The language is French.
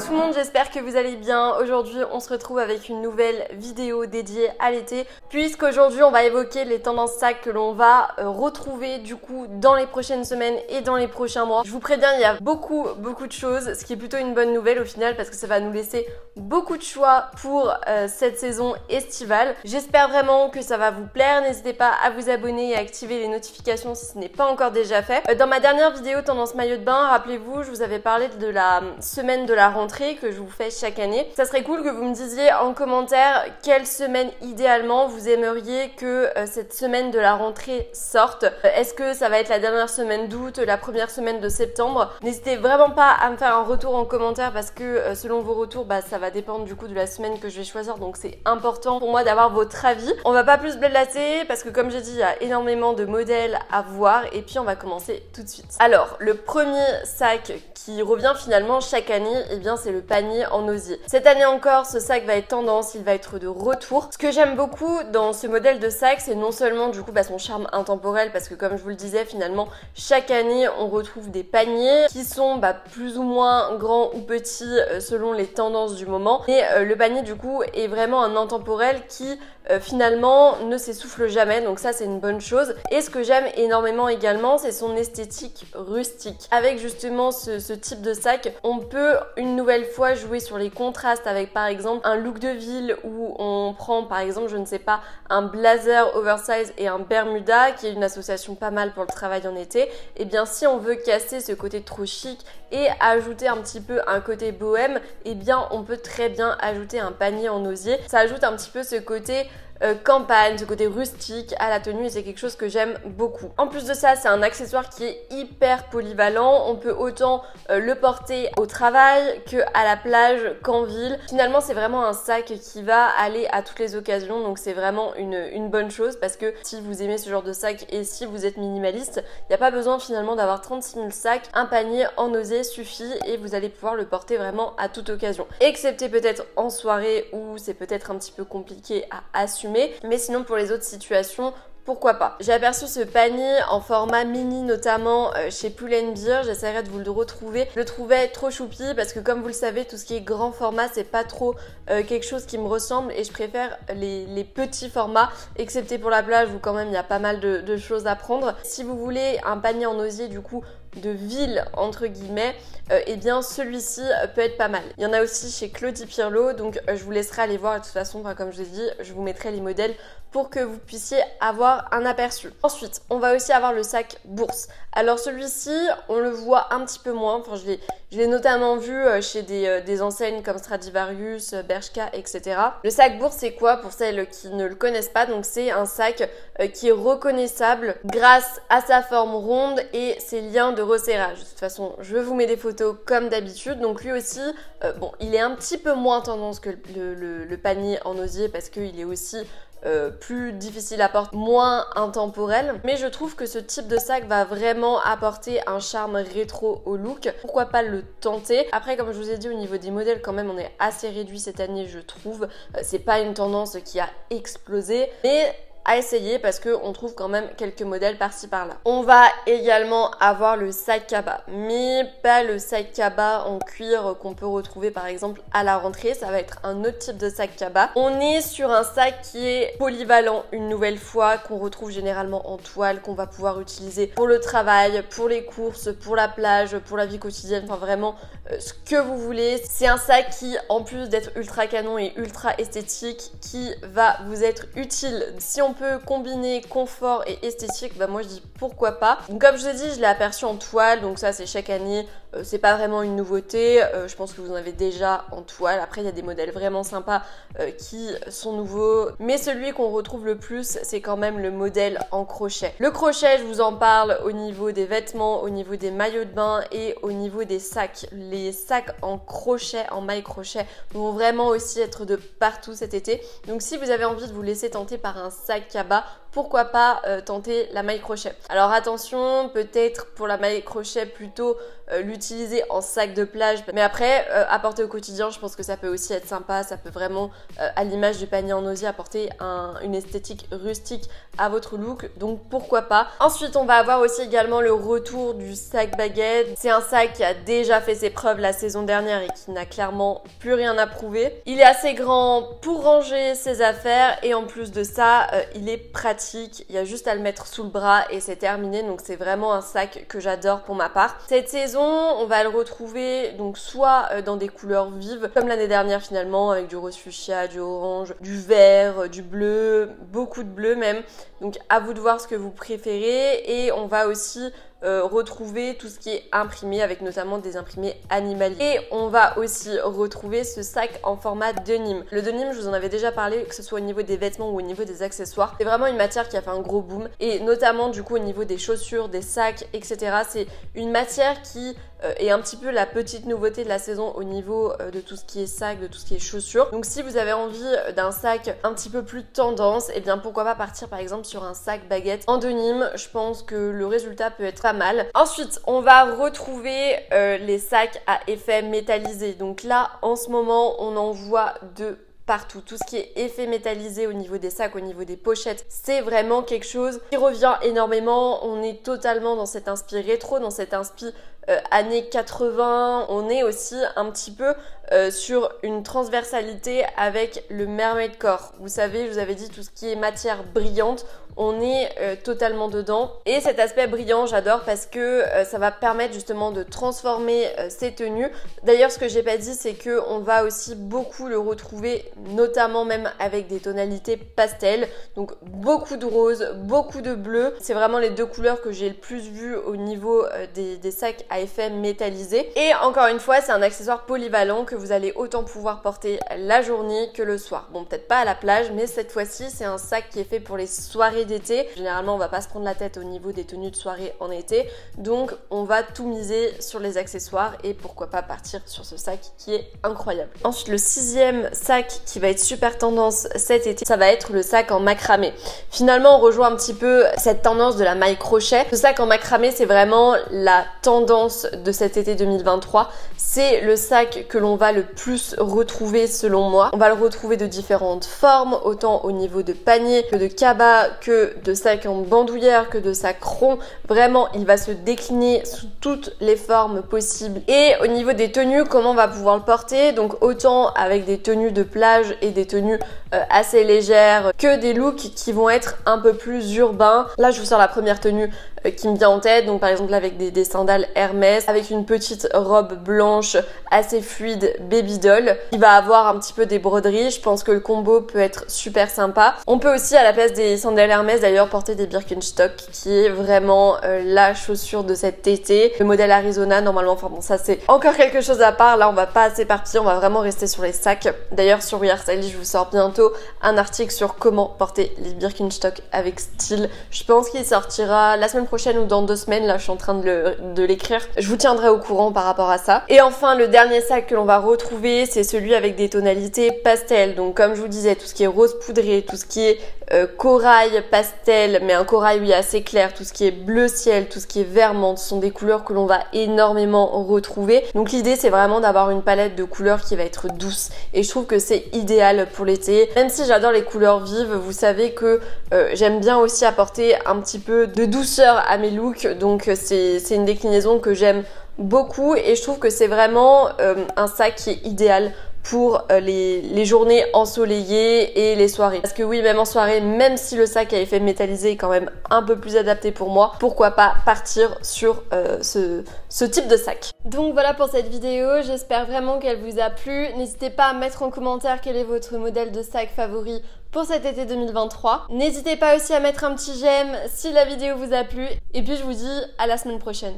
tout le monde, j'espère que vous allez bien. Aujourd'hui on se retrouve avec une nouvelle vidéo dédiée à l'été, puisqu'aujourd'hui on va évoquer les tendances sacs que l'on va retrouver du coup dans les prochaines semaines et dans les prochains mois. Je vous préviens, il y a beaucoup de choses, ce qui est plutôt une bonne nouvelle au final parce que ça va nous laisser beaucoup de choix pour cette saison estivale. J'espère vraiment que ça va vous plaire, n'hésitez pas à vous abonner et à activer les notifications si ce n'est pas encore déjà fait. Dans ma dernière vidéo tendance maillot de bain, rappelez-vous, je vous avais parlé de la semaine de la rentrée que je vous fais chaque année. Ça serait cool que vous me disiez en commentaire quelle semaine idéalement vous aimeriez que cette semaine de la rentrée sorte. Est-ce que ça va être la dernière semaine d'août, la première semaine de septembre? N'hésitez vraiment pas à me faire un retour en commentaire parce que selon vos retours, ça va dépendre du coup de la semaine que je vais choisir, donc c'est important pour moi d'avoir votre avis. On va pas plus blablater parce que comme j'ai dit, il y a énormément de modèles à voir et puis on va commencer tout de suite. Alors, le premier sac qui revient finalement chaque année, eh bien c'est le panier en osier. Cette année encore, ce sac va être tendance, il va être de retour. Ce que j'aime beaucoup dans ce modèle de sac, c'est non seulement du coup son charme intemporel, parce que comme je vous le disais, finalement chaque année on retrouve des paniers qui sont plus ou moins grands ou petits selon les tendances du moment. Et le panier du coup est vraiment un intemporel qui finalement ne s'essouffle jamais, donc ça c'est une bonne chose. Et ce que j'aime énormément également, c'est son esthétique rustique. Avec justement ce type de sac, on peut une nouvelle fois jouer sur les contrastes avec par exemple un look de ville où on prend par exemple, je ne sais pas, un blazer oversize et un bermuda qui est une association pas mal pour le travail en été. Et bien si on veut casser ce côté trop chic et ajouter un petit peu un côté bohème, et bien on peut très bien ajouter un panier en osier. Ça ajoute un petit peu ce côté campagne, ce côté rustique à la tenue et c'est quelque chose que j'aime beaucoup. En plus de ça, c'est un accessoire qui est hyper polyvalent. On peut autant le porter au travail que à la plage qu'en ville. Finalement, c'est vraiment un sac qui va aller à toutes les occasions, donc c'est vraiment une bonne chose parce que si vous aimez ce genre de sac et si vous êtes minimaliste, il n'y a pas besoin finalement d'avoir 36 000 sacs. Un panier en osier suffit et vous allez pouvoir le porter vraiment à toute occasion. Excepté peut-être en soirée où c'est peut-être un petit peu compliqué à assumer. Mais sinon pour les autres situations, pourquoi pas. J'ai aperçu ce panier en format mini notamment chez Pull&Bear, j'essaierai de vous le retrouver. Je le trouvais trop choupi parce que comme vous le savez, tout ce qui est grand format c'est pas trop quelque chose qui me ressemble et je préfère les petits formats, excepté pour la plage où quand même il y a pas mal de choses à prendre. Si vous voulez un panier en osier du coup de ville entre guillemets, et bien celui-ci peut être pas mal. Il y en a aussi chez Claudie Pierlot, donc je vous laisserai aller voir et de toute façon, comme je vous ai dit, je vous mettrai les modèles pour que vous puissiez avoir un aperçu. Ensuite, on va aussi avoir le sac bourse. Alors celui-ci, on le voit un petit peu moins, enfin je l'ai notamment vu chez des enseignes comme Stradivarius, Bershka, etc. Le sac bourse, c'est quoi pour celles qui ne le connaissent pas? Donc c'est un sac qui est reconnaissable grâce à sa forme ronde et ses liens de resserrage. De toute façon, je vous mets des photos comme d'habitude. Donc lui aussi, bon, il est un petit peu moins tendance que le panier en osier parce qu'il est aussi plus difficile à porter, moins intemporel, mais je trouve que ce type de sac va vraiment apporter un charme rétro au look. Pourquoi pas le tenter? Après, comme je vous ai dit, au niveau des modèles quand même on est assez réduit cette année, je trouve. C'est pas une tendance qui a explosé, mais à essayer parce qu'on trouve quand même quelques modèles par-ci par-là. On va également avoir le sac cabas, mais pas le sac cabas en cuir qu'on peut retrouver par exemple à la rentrée. Ça va être un autre type de sac cabas. On est sur un sac qui est polyvalent une nouvelle fois, qu'on retrouve généralement en toile, qu'on va pouvoir utiliser pour le travail, pour les courses, pour la plage, pour la vie quotidienne, enfin vraiment ce que vous voulez. C'est un sac qui, en plus d'être ultra canon et ultra esthétique, qui va vous être utile. Si on peut combiner confort et esthétique, moi je dis pourquoi pas. Donc comme je vous ai dit, je l'ai aperçu en toile, donc ça c'est chaque année, c'est pas vraiment une nouveauté, je pense que vous en avez déjà en toile. Après il y a des modèles vraiment sympas qui sont nouveaux, mais celui qu'on retrouve le plus c'est quand même le modèle en crochet. Le crochet, je vous en parle au niveau des vêtements, au niveau des maillots de bain et au niveau des sacs. Les sacs en crochet, en maille crochet vont vraiment aussi être de partout cet été, donc si vous avez envie de vous laisser tenter par un sac cabas, pourquoi pas tenter la maille crochet. Alors attention, peut-être pour la maille crochet plutôt l'utiliser en sac de plage, mais après à porter au quotidien, je pense que ça peut aussi être sympa, ça peut vraiment à l'image du panier en osier apporter une esthétique rustique à votre look, donc pourquoi pas. Ensuite on va avoir aussi également le retour du sac baguette. C'est un sac qui a déjà fait ses preuves la saison dernière et qui n'a clairement plus rien à prouver. Il est assez grand pour ranger ses affaires et en plus de ça il est pratique, il y a juste à le mettre sous le bras et c'est terminé, donc c'est vraiment un sac que j'adore pour ma part. Cette saison on va le retrouver donc soit dans des couleurs vives comme l'année dernière finalement, avec du rose fuchsia, du orange, du vert, du bleu, beaucoup de bleu même, donc à vous de voir ce que vous préférez. Et on va aussi retrouver tout ce qui est imprimé avec notamment des imprimés animaliers. Et on va aussi retrouver ce sac en format denim. Le denim, je vous en avais déjà parlé, que ce soit au niveau des vêtements ou au niveau des accessoires. C'est vraiment une matière qui a fait un gros boom et notamment du coup au niveau des chaussures, des sacs, etc. C'est une matière qui est un petit peu la petite nouveauté de la saison au niveau de tout ce qui est sac, de tout ce qui est chaussures. Donc si vous avez envie d'un sac un petit peu plus tendance, et bien pourquoi pas partir par exemple sur un sac baguette en denim. Je pense que le résultat peut être pas mal. Ensuite on va retrouver les sacs à effet métallisé. Donc là en ce moment on en voit de partout. Tout ce qui est effet métallisé au niveau des sacs, au niveau des pochettes, c'est vraiment quelque chose qui revient énormément. On est totalement dans cet inspi rétro, dans cet inspi années 80. On est aussi un petit peu sur une transversalité avec le mermaid core. Vous savez, je vous avais dit tout ce qui est matière brillante, on est totalement dedans. Et cet aspect brillant, j'adore parce que ça va permettre justement de transformer ces tenues. D'ailleurs, ce que j'ai pas dit, c'est que on va aussi beaucoup le retrouver, notamment même avec des tonalités pastel. Donc beaucoup de rose, beaucoup de bleu. C'est vraiment les deux couleurs que j'ai le plus vues au niveau des sacs à effet métallisé. Et encore une fois, c'est un accessoire polyvalent que vous allez autant pouvoir porter la journée que le soir. Bon, peut-être pas à la plage, mais cette fois-ci, c'est un sac qui est fait pour les soirées d'été. Généralement, on va pas se prendre la tête au niveau des tenues de soirée en été. Donc, on va tout miser sur les accessoires et pourquoi pas partir sur ce sac qui est incroyable. Ensuite, le sixième sac qui va être super tendance cet été, ça va être le sac en macramé. Finalement, on rejoint un petit peu cette tendance de la maille crochet. Ce sac en macramé, c'est vraiment la tendance de cet été 2023. C'est le sac que l'on va le plus retrouver selon moi. On va le retrouver de différentes formes, autant au niveau de panier que de cabas, que de sac en bandoulière, que de sac rond. Vraiment, il va se décliner sous toutes les formes possibles. Et au niveau des tenues, comment on va pouvoir le porter? Donc autant avec des tenues de plage et des tenues assez légères, que des looks qui vont être un peu plus urbains. Là, je vous sors la première tenue qui me vient en tête, donc par exemple avec des sandales Hermès, avec une petite robe blanche assez fluide baby doll, qui va avoir un petit peu des broderies. Je pense que le combo peut être super sympa. On peut aussi à la place des sandales Hermès d'ailleurs porter des Birkenstock, qui est vraiment la chaussure de cet été. Le modèle Arizona normalement, enfin bon, ça c'est encore quelque chose à part. Là on va pas s'éparpiller, on va vraiment rester sur les sacs. D'ailleurs sur We Are Stylish, je vous sors bientôt un article sur comment porter les Birkenstock avec style. Je pense qu'il sortira la semaine prochaine ou dans 2 semaines. Là je suis en train de l'écrire. Je vous tiendrai au courant par rapport à ça. Et enfin le dernier sac que l'on va retrouver, c'est celui avec des tonalités pastel. Donc comme je vous disais, tout ce qui est rose poudré, tout ce qui est corail pastel, mais un corail oui assez clair, tout ce qui est bleu ciel, tout ce qui est vert menthe, ce sont des couleurs que l'on va énormément retrouver. Donc l'idée c'est vraiment d'avoir une palette de couleurs qui va être douce et je trouve que c'est idéal pour l'été. Même si j'adore les couleurs vives, vous savez que j'aime bien aussi apporter un petit peu de douceur à mes looks, donc c'est une déclinaison que j'aime beaucoup et je trouve que c'est vraiment un sac qui est idéal pour les journées ensoleillées et les soirées. Parce que oui, même en soirée, même si le sac à effet métallisé est quand même un peu plus adapté pour moi, pourquoi pas partir sur ce type de sac. Donc voilà pour cette vidéo, j'espère vraiment qu'elle vous a plu. N'hésitez pas à mettre en commentaire quel est votre modèle de sac favori pour cet été 2023. N'hésitez pas aussi à mettre un petit j'aime si la vidéo vous a plu. Et puis je vous dis à la semaine prochaine.